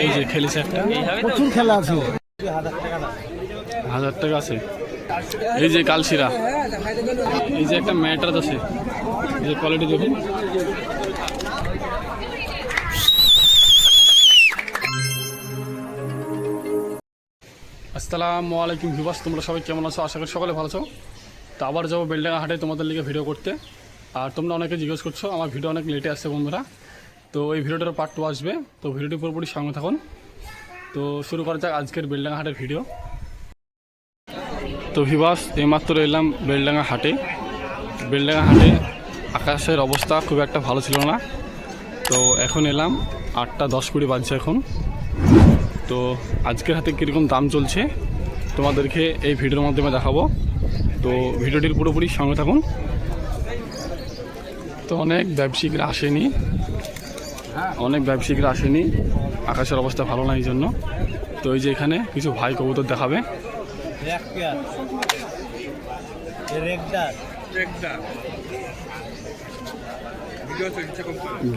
এই যে খেলেছে একটা, প্রচুর খেলা আছে। 1000 টাকা আছে। এই যে কালশিরা, এই যে একটা ম্যাট্রাস আছে, এই যে কোয়ালিটি দেখুন। আসসালামু আলাইকুম ভিউয়ার্স, তোমরা সবাই কেমন আছো? আশা করি সকলে ভালো আছো। তো আবার যাবো বেলডাঙ্গা হাটে তোমাদের লিগে ভিডিও করতে। আর তোমরা অনেকে জিজ্ঞেস করছো, আমার ভিডিও অনেক লেটে আসছে বন্ধুরা। তো এই ভিডিওটার পার্ট 2 আসবে, তো ভিডিওটি পুরোপুরি সঙ্গে থাকুন। তো শুরু করা যাক আজকের বেলডাঙ্গা হাটের ভিডিও। তো ভিউয়ার্স, এইমাত্র এলাম বেলডাঙ্গা হাটে। বেলডাঙ্গা হাটে আকাশের অবস্থা খুব একটা ভালো ছিল না। তো এখন এলাম 8টা 10-20 বাজছে এখন। তো আজকের হাতে কীরকম দাম চলছে তোমাদেরকে এই ভিডিওর মাধ্যমে দেখাবো। তো ভিডিওটির পুরোপুরি সঙ্গে থাকুন। তো অনেক ব্যবসায়িকরা আসেনি, আকাশের অবস্থা ভালো না এই জন্য। তো এই যে এখানে কিছু ভাই কবুতর দেখাবে।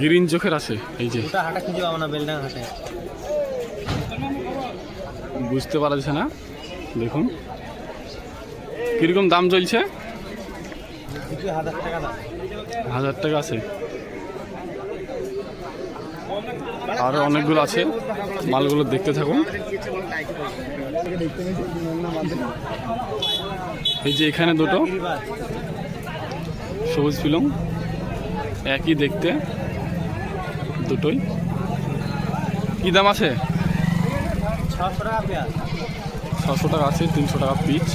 গ্রিন চোখের আছে, এই যে বুঝতে পারা যাচ্ছে না। দেখুন কিরকম দাম চলছে, 1000 টাকা আছে। আরো অনেকগুলো আছে, মালগুলো দেখতে থাকুন। এই যে এখানে দুটো সবুজ পিলং, একই দেখতে দুটোই। কি দাম আছে? 600 টাকা আছে, 300 টাকা পিচ।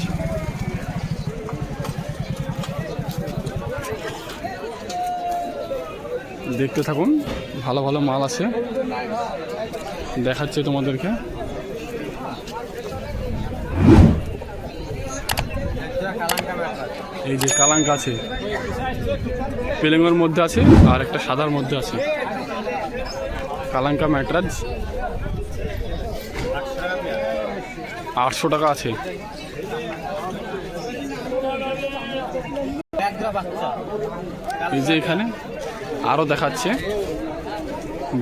দেখতে থাকুন, ভালো ভালো মাল আছে, দেখাচ্ছে তোমাদেরকে। এই যে কালাঙ্ক আছে, পেলেঙ্গের মধ্যে আছে আর একটা সাদার মধ্যে আছে। কালাঙ্কা ম্যাট্রাস 800 টাকা আছে। এই যে এখানে আরো দেখাচ্ছে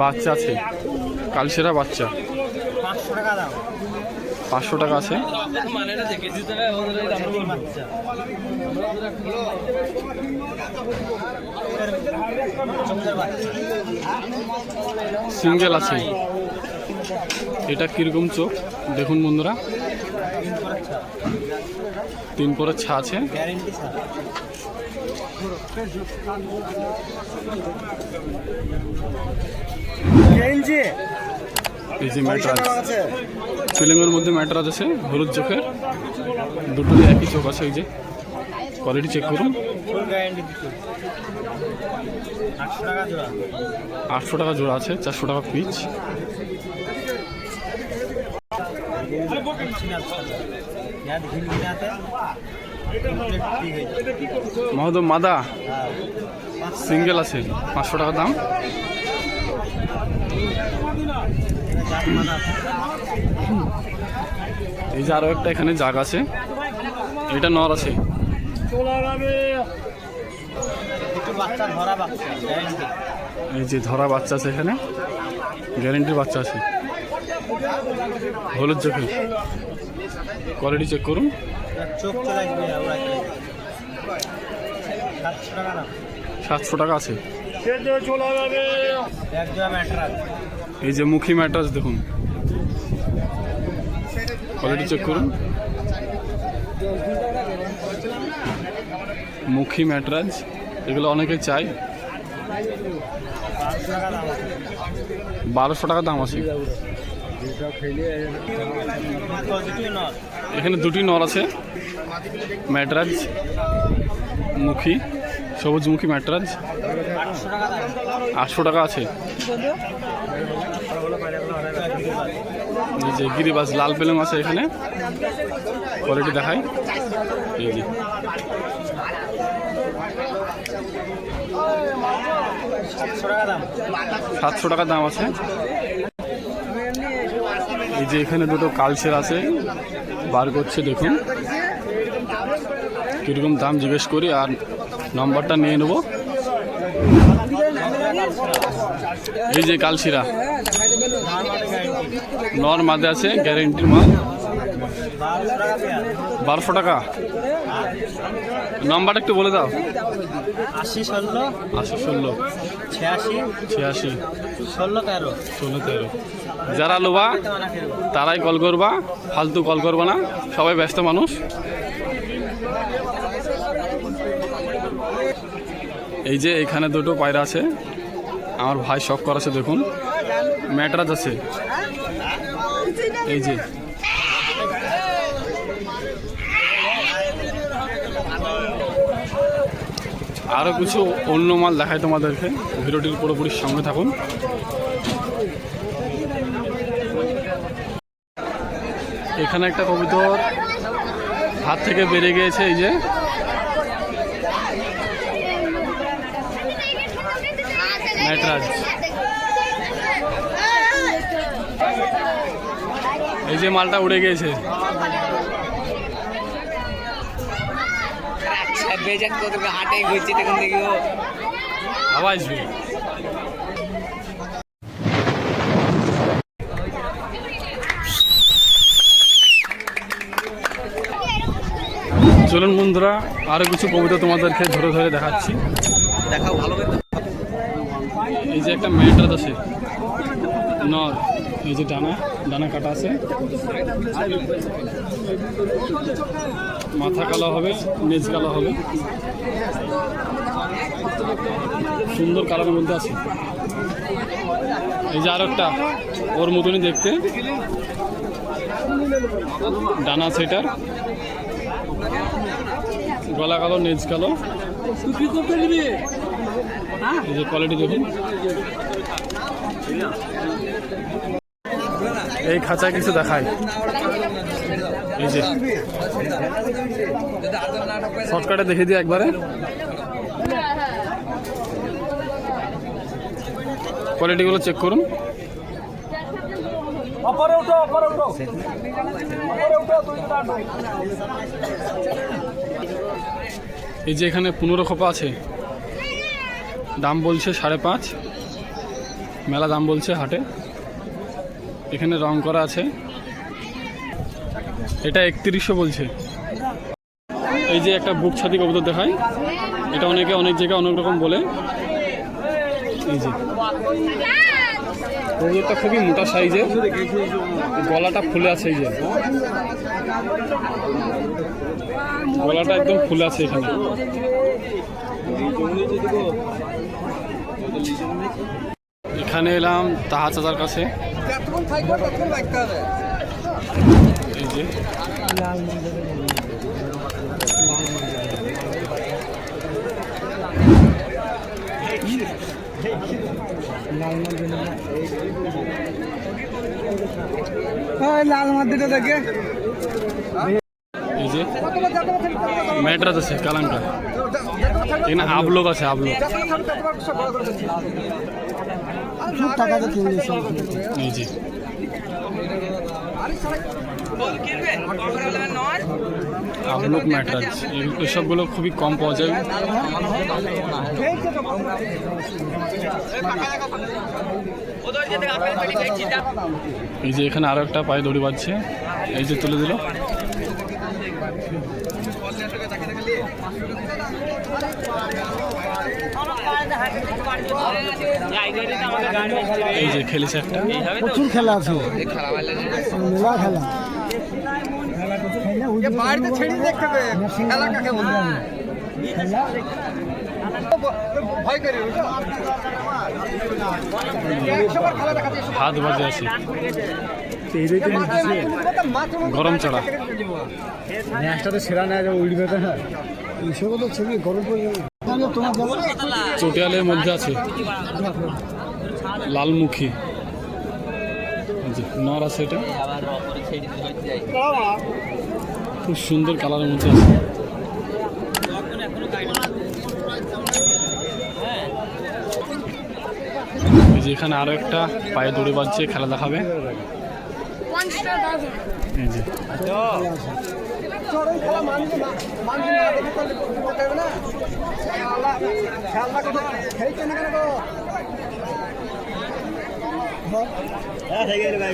বাচ্চা আছে, কালশিরা বাচ্চা 500 টাকা আছে। সিঙ্গেল আছে, এটা কিরকম চোখ দেখুন বন্ধুরা, 3 পরের ছা আছে। এই যে ম্যাট্রাস, ফিল্মের মধ্যে ম্যাট্রাস আছে, হলুদ চোখের, দুটো একই চোখ আছে। এই যে কোয়ালিটি চেক করুন। 800 টাকা জোড়া আছে, 400 টাকা পিচ। মহোদয় মাদা সিঙ্গেল আছে, 500 টাকা দাম। এই যে আরো একটা এখানে জাগ আছে, এটা নর আছে। এই যে ধরা বাচ্চা আছে, এখানে গ্যারেন্টির বাচ্চা আছে, হলুদ চোখে। কোয়ালিটি চেক করুন। 700 টাকা আছে। এই যে মুখী ম্যাট্রাস দেখুন, কোয়ালিটি চেক করুন। মুখী ম্যাট্রাস এগুলো অনেকে চাই, 1200 টাকা দাম আছে। এখানে দুটি নর আছে, ম্যাট্রাস মুখী, সবুজমুখী ম্যাট্রাস 800 টাকা আছে। এই যে গিরিবাজ লাল পেলং আছে এখানে, কোয়ালিটি দেখাই। এই যে 700 টাকা দাম আছে। এই যে এখানে দুটো কালচের আছে, বার করছে দেখুন, কীরকম দাম জিজ্ঞেস করি আর নম্বরটা নিয়ে নেব। এই যে কালশিরা নর মাদে আছে, গ্যারেন্টির মাল। 1200 টাকা। নাম্বারটা একটু বলে দাও। 80 16 16 86 86 16 13। 16 13। যারা লোবা তারাই কল করবা, ফালতু কল করবা না, সবাই ব্যস্ত মানুষ। এই যে এখানে দুটো পায়রা আছে, আমার ভাই শখ করাছে, দেখুন ম্যাটরাজ আছে। এই যে আরো কিছু অন্য মাল দেখায় তোমাদেরকে, ভিডিওটির পুরোপুরি সঙ্গে থাকুন। এখানে একটা কবুতর হাত থেকে বেরিয়ে গিয়েছে, এই যে ম্যাটরাজ। এই যে মালটা উড়ে গিয়েছে। হাটে ঘুরছি তখন দেখি আওয়াজ আসবে। চলুন বন্ধুরা, আরো কিছু কবিতা তোমাদেরকে ধরে ধরে দেখাচ্ছি। দেখাও ভালো করে। এই যে একটা ম্যাটরাজ আছে নর, এই যে ডানা ডানা কাটা আছে, মাথা কালো হবে, নেজ কালো হবে, সুন্দর কালারের মধ্যে আছে। এই যে আরো একটা ওর মতনই দেখতে, ডানা আছে এটার, গলা কালো, নেজ কালো। এই যে কোয়ালিটি দেখুন। এই খাঁচায় কিছু দেখায়, এই যে শর্টকাটে দেখে দিই একবারে। কোয়ালিটিগুলো চেক করুন। এই যে এখানে 15 খোপা আছে, দাম বলছে 5.5, মেলা দাম বলছে হাটে। এখানে রং করা আছে, এটা 3100 বলছে। এই যে একটা বুক ছাতি কবুতর দেখায়, এটা অনেকে অনেক জায়গায় অনেক রকম বলে। এই যে কবুতরটা খুবই মোটা সাইজের, গলাটা ফুলে আছে, এই যে গলাটা একদম ফুলে আছে এখানে। এখানে এলাম তাহা চাচার কাছে। এই যে লাল মাদিটা দেখে, এই যে ম্যাটরাজ আছে কালাঙ্কা, এখানে আবলোক আছে, আবলোক। এই যে আবলোক ম্যাটরাজ, এসবগুলো খুবই কম পাওয়া যায়। এই যে এখানে আরো একটা পায়ে দড়ি বাজছে, এই যে তুলে দিল। এই যে খেলেছে একটা, প্রচুর খেলা আছে, মেলা খেলা। বাড়িতে ছেড়ে দেখতে হবে খেলা কাকে বলে, হাত বাজে আছে, গরম চড়া। ম্যাচটা সেরা নেওয়া যাবে, উঠবে তো না, এইসবও তো ছবি গরম পড়ে যাবে। চটিয়ালের মধ্যে আছে লালমুখী, নর আছে, এটা খুব সুন্দর কালারের মধ্যে আছে। এই যে এখানে আরো একটা পায়ে দড়ি বাজছে, খেলা দেখাবে। এই যে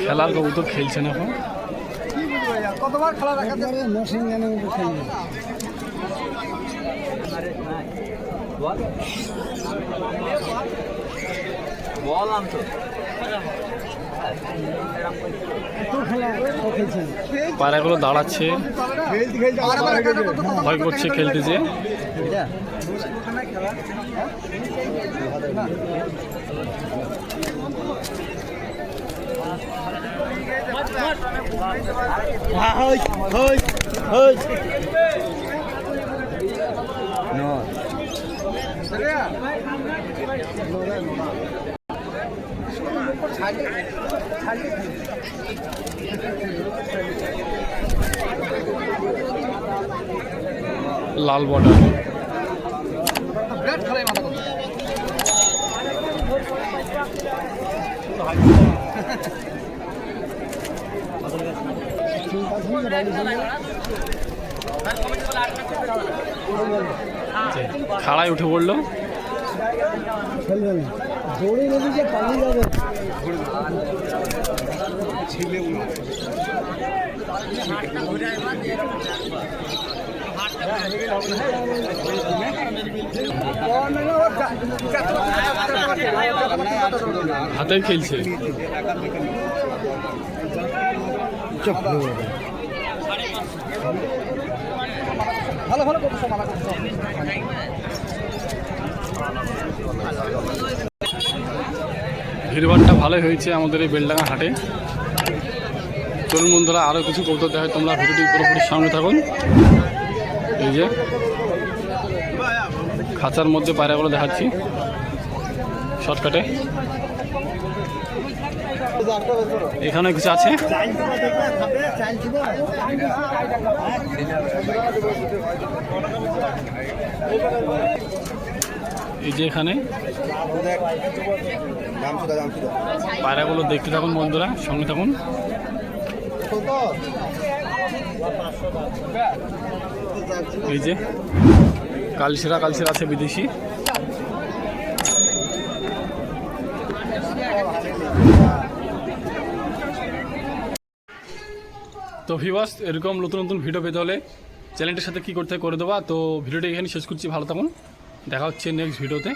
খেলার কবুতর খেলছেন এখন। কতবার খেলা দেখাতে মশিন জানে খেলবে। বল আনতো পায়রাগুলো দাঁড়াচ্ছে, ভয় করছে খেলতে যে। লাল বর্ডার। খাড়ায় উঠে পড়লো। খেলবে না, দৌড়ে যদি যে পালিয়ে যাবে। হাতে খেলছে। ভালো ভালো করছো, ভালো করছো। ভিড়ভাড়টা ভালোই হয়েছে আমাদের এই বেলডাঙ্গা হাটে। চলুন বন্ধুরা, আরও কিছু কৌতুক দেখায়, তোমরা ভিডিওটি পুরোপুরি সামনে থাকুন। এই যে খাঁচার মধ্যে পায়রাগুলো দেখাচ্ছি শর্টকাটে। এখানে কিছু আছে। এই যে এখানে পায়রাগুলো দেখতে থাকুন বন্ধুরা, সঙ্গে থাকুন। এই যে কালশিরা আছে বিদেশি। তো ভিউয়ার্স, এরকম নতুন নতুন ভিডিও পেতে হলে চ্যানেলটির সাথে কী করতে করে দেওয়া। তো ভিডিওটি এখানে শেষ করছি, ভালো থাকুন, দেখা হচ্ছে নেক্সট ভিডিওতে।